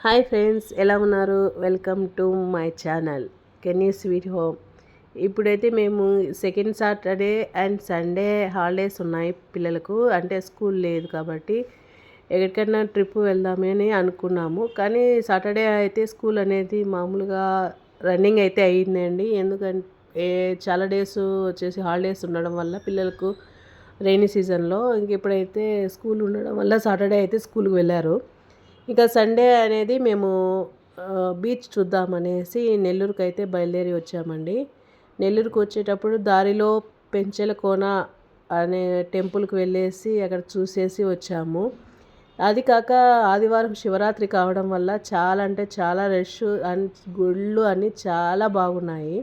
Hi friends, ఎలా ఉన్నారు? Welcome to my channel Kenny sweet home. ఇప్పుడైతే మేము second Saturday and Sunday holidays ఉన్నాయి పిల్లలకు, అంటే స్కూల్ లేదు కాబట్టి ఎక్కడికైనా ట్రిప్ వెళ్దామని అనుకున్నాము. కానీ సాటర్డే అయితే స్కూల్ అనేది మామూలుగా రన్నింగ్ అయితే అయ్యిందండి. ఎందుకంటే చాలా డేస్ వచ్చేసి హాలిడేస్ ఉండడం వల్ల పిల్లలకు రైనీ సీజన్లో ఇప్పుడైతే స్కూల్ ఉండడం వల్ల సాటర్డే అయితే స్కూల్కి వెళ్ళారు. ఇక సండే అనేది మేము బీచ్ చూద్దామనేసి నెల్లూరుకి అయితే బయలుదేరి వచ్చామండి. నెల్లూరుకు వచ్చేటప్పుడు దారిలో పెంచెల కోన అనే టెంపుల్కి వెళ్ళేసి అక్కడ చూసేసి వచ్చాము. అది కాక ఆదివారం శివరాత్రి కావడం వల్ల చాలా అంటే చాలా రష్ అండ్ గుళ్ళు అన్నీ చాలా బాగున్నాయి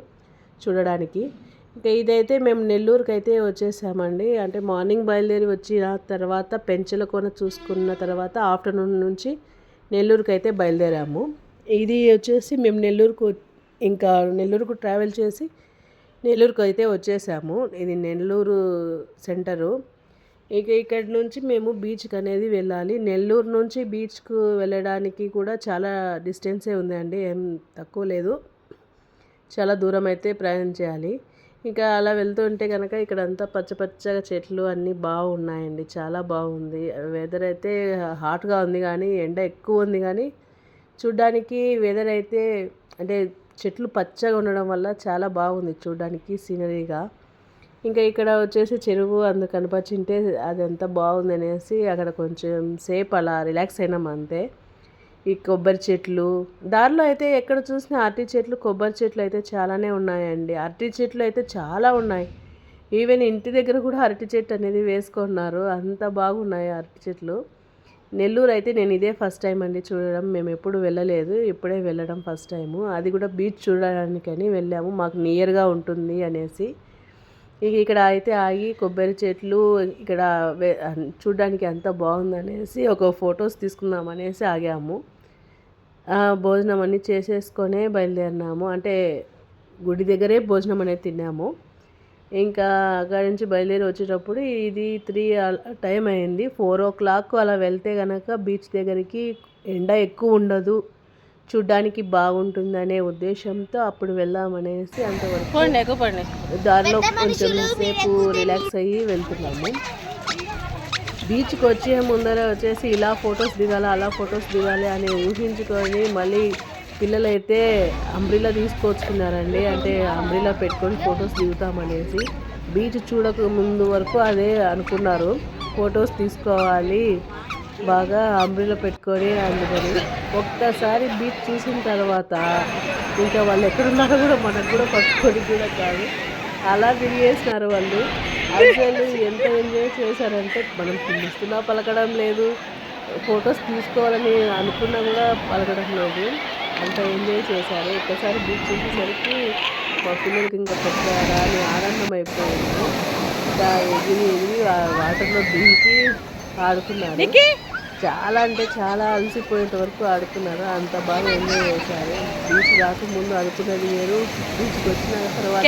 చూడడానికి. ఇంకా ఇదైతే మేము నెల్లూరుకి అయితే వచ్చేసామండి. అంటే మార్నింగ్ బయలుదేరి వచ్చిన తర్వాత పెంచెల కోన చూసుకున్న తర్వాత ఆఫ్టర్నూన్ నుంచి నెల్లూరుకి అయితే బయలుదేరాము. ఇది వచ్చేసి మేము నెల్లూరుకు ట్రావెల్ చేసి నెల్లూరుకు అయితే వచ్చేసాము. ఇది నెల్లూరు సెంటరు. ఇక ఇక్కడి నుంచి మేము బీచ్కి అనేది వెళ్ళాలి. నెల్లూరు నుంచి బీచ్కు వెళ్ళడానికి కూడా చాలా డిస్టెన్సే ఉందండి, ఏం తక్కువ లేదు. చాలా దూరం అయితే ప్రయాణం చేయాలి. ఇంకా అలా వెళ్తుంటే కనుక ఇక్కడంతా పచ్చపచ్చగా చెట్లు అన్నీ బాగున్నాయండి, చాలా బాగుంది. వెదర్ అయితే హాట్గా ఉంది కానీ ఎండ ఎక్కువ ఉంది, కానీ చూడ్డానికి వెదర్ అయితే అంటే చెట్లు పచ్చగా ఉండడం వల్ల చాలా బాగుంది చూడ్డానికి సీనరీగా. ఇంకా ఇక్కడ వచ్చేసి చెరువు అందుకు కనిపించింటే అదంతా బాగుంది అనేసి అక్కడ కొంచెం సేపు అలా రిలాక్స్ అయినాం అంతే. ఈ కొబ్బరి చెట్లు దారిలో అయితే ఎక్కడ చూసినా అరటి చెట్లు, కొబ్బరి చెట్లు అయితే చాలానే ఉన్నాయండి. అరటి చెట్లు అయితే చాలా ఉన్నాయి. ఈవెన్ ఇంటి దగ్గర కూడా అరటి చెట్టు అనేది వేసుకున్నారు, అంత బాగున్నాయి అరటి చెట్లు. నెల్లూరు అయితే నేను ఇదే ఫస్ట్ టైం అండి చూడడం. మేము ఎప్పుడు వెళ్ళలేదు, ఇప్పుడే వెళ్ళడం ఫస్ట్ టైము. అది కూడా బీచ్ చూడడానికని వెళ్ళాము, మాకు నియర్గా ఉంటుంది అనేసి. ఇక్కడ అయితే ఆగి కొబ్బరి చెట్లు ఇక్కడ చూడ్డానికి అంత బాగుందనేసి ఒక ఫొటోస్ తీసుకుందాం అనేసి ఆగాము. భోజనం అన్నీ చేసేసుకొనే బయలుదేరినాము. అంటే గుడి దగ్గరే భోజనం అనేది తిన్నాము. ఇంకా అక్కడి నుంచి బయలుదేరి వచ్చేటప్పుడు ఇది 3 టైం అయింది. 4 o'clock అలా వెళ్తే కనుక బీచ్ దగ్గరికి ఎండ ఎక్కువ ఉండదు, చూడ్డానికి బాగుంటుందనే ఉద్దేశంతో అప్పుడు వెళ్దామనేసి అంతవరకు దారిలో కొంచెం సేపు రిలాక్స్ అయ్యి వెళ్తున్నాము. బీచ్కి వచ్చే ముందర వచ్చేసి ఇలా ఫొటోస్ దిగాలి, అలా ఫొటోస్ దిగాలి అని ఊహించుకొని మళ్ళీ పిల్లలైతే అంబ్రిల్లా తీసుకొచ్చుకున్నారండి. అంటే అంబ్రిల్లా పెట్టుకొని ఫొటోస్ దిగుతామనేసి. బీచ్ చూడక ముందు వరకు అదే అనుకున్నారు, ఫొటోస్ తీసుకోవాలి బాగా అంబ్రిల్లా పెట్టుకొని. అందుకని ఒక్కసారి బీచ్ చూసిన తర్వాత ఇంకా వాళ్ళు ఎక్కడున్నారో కూడా మనకు కూడా పట్టుకొని కూడా కాదు, అలా తిరిగేసినారు వాళ్ళు. అసలు ఎంత ఎంజాయ్ చేశారంటే మనం పిలుస్తున్నా పలకడం లేదు, ఫొటోస్ తీసుకోవాలని అనుకున్నా కూడా పలకడం లేదు, అంత ఎంజాయ్ చేశారు. ఒక్కసారి బీచ్ చూసేసరికి మా పిల్లలకి ఇంకా పెద్ద రాని ఆనందం అయిపోయింది. ఇంకా ఎగిరి వాటర్లో దిగి ఆడుకున్నారు. చాలా అంటే చాలా అలసిపోయేంత వరకు ఆడుకున్నారు, అంత బాగా ఎంజాయ్ చేశారు. బీచ్ రాకముందు ఆడుకున్నది వేరు, బీచ్కి వచ్చిన తర్వాత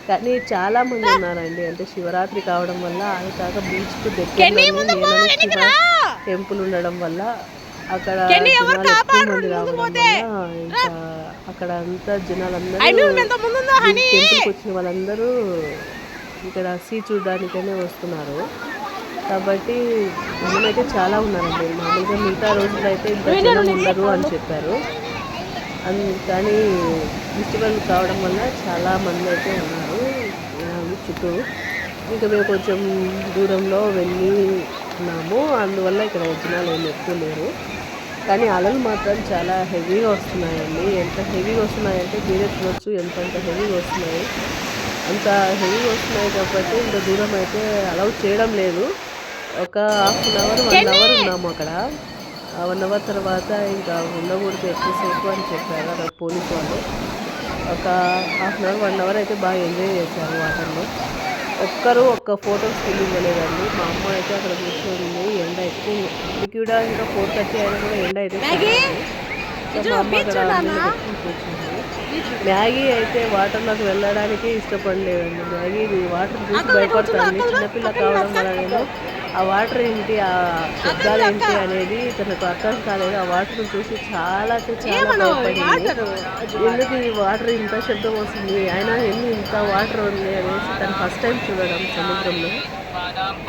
కానీ చాలా మంది ఉన్నారండి. అంటే శివరాత్రి కావడం వల్ల, అది కాక బీచ్కు దగ్గర టెంపుల్ ఉండడం వల్ల అక్కడ జనాలు ఎక్కువ మంది రావడం వల్ల ఇంకా అక్కడ అంతా జనాలందరూ టెంపుల్కి వచ్చిన వాళ్ళందరూ ఇక్కడ సీ చూడడానికనే వస్తున్నారు. కాబట్టి జనమైతే చాలా ఉన్నారండి. మామూలుగా మిగతా రోజులు అయితే ఇంత జనం ఉండరు అని చెప్పారు, కానీ ఫెస్టివల్ కావడం వల్ల చాలా మంది అయితే ఉన్నారు చుట్టూ. ఇంకా మేము కొంచెం దూరంలో వెళ్ళి ఉన్నాము, అందువల్ల ఇక్కడ జనాలు ఏమి ఎక్కువ లేరు. కానీ అలలు మాత్రం చాలా హెవీగా వస్తున్నాయండి. ఎంత హెవీగా వస్తున్నాయంటే మీరే చూడొచ్చు, ఎంతంత హెవీగా వస్తున్నాయి. అంత హెవీగా వస్తున్నాయి కాబట్టి ఇంత దూరం అయితే అలౌ చేయడం లేదు. ఒక 1 hour 1 hour ఉన్నాము అక్కడ. 1 hour తర్వాత ఇంకా ఉండకూడదు ఎక్కువసేపు అని చెప్పారు అక్కడ పోలీసు వాళ్ళు. ఒక 1/2 hour 1 hour అయితే బాగా ఎంజాయ్ చేశారు వాటర్లో. ఒక్క ఫోటో స్టిల్ ఇవ్వలేదండి. మా అమ్మ అయితే అక్కడ కూర్చొని ఎండ ఎక్కువ, ఇప్పటికి కూడా ఇంకా 4:30 అయినా కూడా ఎండ అయితే సో మా అమ్మ అక్కడ కూర్చుంది. మ్యాగీ అయితే వాటర్లోకి వెళ్ళడానికి ఇష్టపడలేదండి. మ్యాగీ వాటర్ చూసి భయపడుతుంది. చిన్నపిల్ల కావడం వలనేమో ఆ వాటర్ ఏంటి, ఆ శబ్దాలు ఏంటి అనేది తనకు అర్థం కాలేదు. ఆ వాటర్ చూసి చాలా అంటే చాలా భయపడింది. ఎందుకు ఈ వాటర్ ఇంత శబ్దం వస్తుంది, అయినా ఎందుకు ఇంత వాటర్ ఉంది అనేసి తను ఫస్ట్ టైం చూడడం సముద్రంలో.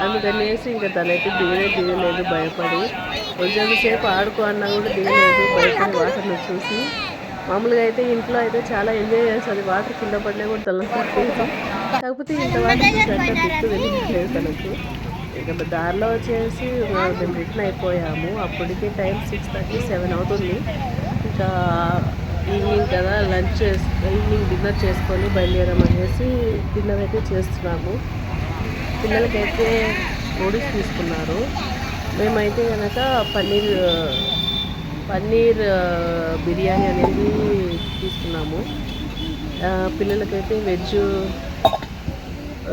అందుకనేసి ఇంకా తనైతే దిగలేదు భయపడి. కొంచెం సేపు ఆడుకో అన్నా కూడా దిగలేదు భయపడి వాటర్ని చూసి. మామూలుగా అయితే ఇంట్లో అయితే చాలా ఎంజాయ్ చేస్తుంది, వాటర్ కింద పడినా కూడా తనకు. కాకపోతే ఇంత వాటర్ చూసి గుర్తు వెళ్ళలేదు తనకు. ఇక దారిలో వచ్చేసి మేము రిటర్న్ అయిపోయాము. అప్పటికే టైం 6:30, 7 అవుతుంది. ఇంకా ఈవినింగ్ కదా, ఈవినింగ్ డిన్నర్ చేసుకొని బయలుదేరమనేసి డిన్నర్ అయితే చేస్తున్నాము. పిల్లలకైతే నూడిల్స్ తీసుకున్నారు. మేమైతే కనుక పన్నీర్ బిర్యానీ అనేది తీసుకున్నాము. పిల్లలకైతే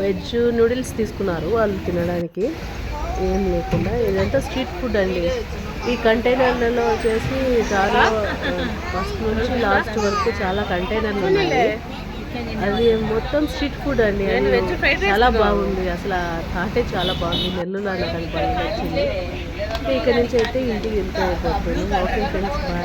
వెజ్ నూడిల్స్ తీసుకున్నారు వాళ్ళు తినడానికి ఏం లేకుండా. ఇదంతా స్ట్రీట్ ఫుడ్ అండి. ఈ కంటైనర్లలో వచ్చేసి చాలా ఫస్ట్ నుంచి లాస్ట్ వరకు చాలా కంటైనర్లు ఉన్నాయి. అది మొత్తం స్ట్రీట్ ఫుడ్ అండి. అది చాలా బాగుంది. అసలు ఆ థాటే చాలా బాగుంది. నెల్లూరులో నాకు అది బాగా నచ్చింది. ఇక్కడ నుంచి అయితే ఇంటికి వెళ్ళిపోయేటప్పుడు. Okay friends, bye.